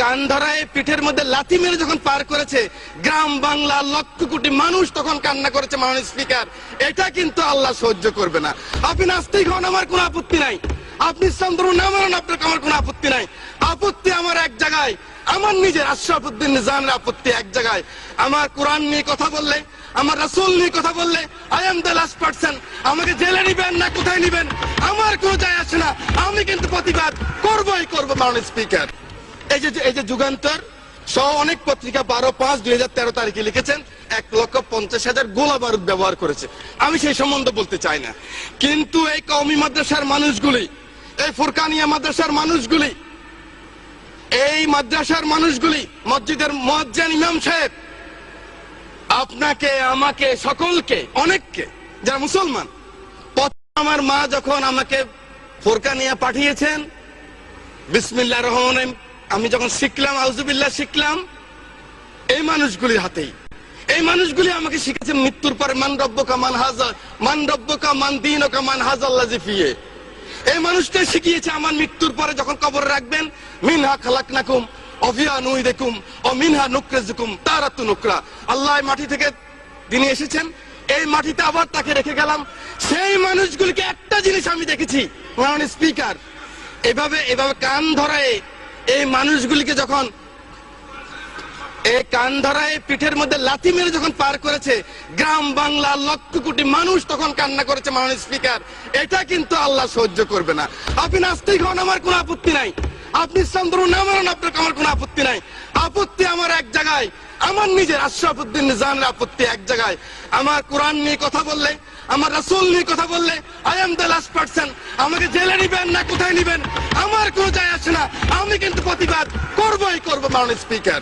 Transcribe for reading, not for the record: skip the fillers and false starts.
কান ধরায় পিঠের মধ্যে লাথি মেরে যখন পার করেছে, গ্রাম বাংলা লক্ষ কোটি মানুষ তখন কান্না করেছে। মাননীয় স্পিকার, এটা কিন্তু আল্লাহ সহ্য করবে না। আপনি নাস্তিক হন, আমার কোনো আপত্তি নাই। আপনি ইসলাম ধর্ম না মানেন, আপনার আমার কোনো আপত্তি নাই। আপত্তি আমার এক জায়গায়, আমার নিজের আশরাফুদ্দিন নিজামের আপত্তি এক জায়গায়। আমার কোরআন নিয়ে কথা বললে, আমার রাসূল নিয়ে কথা বললে, I am the last person. আমাকে জেলে নিবেন না কোথায় নিবেন আমার কোনো যায় আসে না, আমি কিন্তু প্রতিবাদ করবই করবো। মাননীয় স্পিকার, এই যে যুগান্তর সহ অনেক পত্রিকা 12/5/2013 তারিখে লিখেছেন 1,50,000 গোলা বারুদ ব্যবহার করেছে। আমি সেই সম্বন্ধে বলতে চাই না, কিন্তু এই কওমি মাদ্রাসার মানুষগুলি, এই ফুরকানিয়া মাদ্রাসার মানুষগুলি, এই মাদ্রাসার মানুষগুলি, মসজিদের মুয়াজ্জিন ইমাম সাহেব, আপনাকে আমাকে সকলকে অনেককে যারা মুসলমান, আমার মা যখন আমাকে ফুরকানিয়া পাঠিয়েছেন, বিসমিল্লাহির রহমানির রহিম আমি যখন শিখলাম, আউযুবিল্লাহ শিখলাম এই মানুষগুলির হাতেই। এই মানুষগুলি আমাকে শিখেছে মৃত্যুর পরে মান রব্বুকা মান হাযা, মান রব্বুকা মান দীনুকা মান হাযাল্লাযী ফিহি। এই মানুষটাই শিখিয়েছে আমার মৃত্যুর পরে যখন কবরে রাখবেন, মিনহা খালাকনাকুম ওয়া ফিহা নুঈদুকুম ওয়া মিনহা নুখরিজুকুম তারাতুন উখরা। আল্লাহ মাটি থেকে তিনি এসেছেন, এই মাটিতে আবার তাকে রেখে গেলাম। সেই মানুষগুলিকে একটা জিনিস আমি দেখেছি, মাননীয় স্পিকার, এভাবে কান ধরায় এই মানুষগুলিকে যখন এই কান ধরায় পিঠের মধ্যে লাথি মেরে যখন পার করেছে, গ্রাম বাংলা লক্ষ কোটি মানুষ তখন কান্না করেছে। মাননীয় স্পিকার, এটা কিন্তু আল্লাহ সহ্য করবে না। আপনি নাস্তিক হন, আমার কোনো আপত্তি নাই। আপনি ইসলাম ধর্ম না মানেন, আপনার আমার কোনো আপত্তি নাই। আপত্তি আমার এক জায়গায়, আমার নিজের আশরাফুদ্দিন নিজামের আপত্তি এক জায়গায়। আমার কোরআন নিয়ে কথা বললে, আমার রাসূল নিয়ে কথা বললে, I am the last person. আমাকে জেলে নিবেন না কোথায় নিবেন আমার কোনো যায় আসে না, আমি কিন্তু প্রতিবাদ করবই করবো। মাননীয় স্পিকার।